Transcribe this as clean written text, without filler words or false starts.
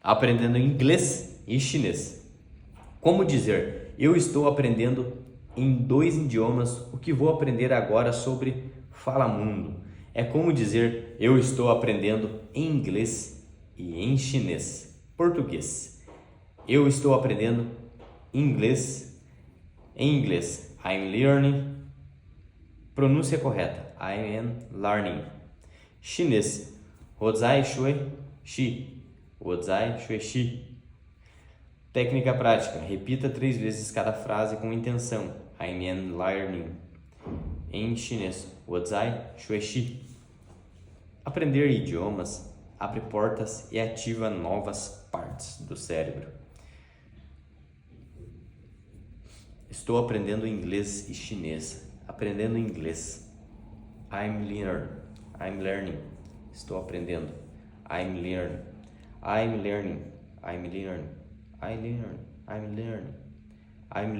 aprendendo inglês e chinês. Como dizer, eu estou aprendendo em 2 idiomas o que vou aprender agora sobre Fala Mundo. É como dizer, eu estou aprendendo em inglês e em chinês. Português. Eu estou aprendendo inglês em inglês. I'm learning. Pronúncia correta. I am learning. Chinês. 我在学习. 我在学习. Técnica prática. Repita 3 vezes cada frase com intenção. I am learning. Em chinês. 我在学习. Aprender idiomas abre portas e ativa novas partes do cérebro. Estou aprendendo inglês e chinês. Aprendendo inglês. I'm learning. Estou aprendendo. I'm learning. I'm learning. I'm learning. I'm learning. I'm learning. I'm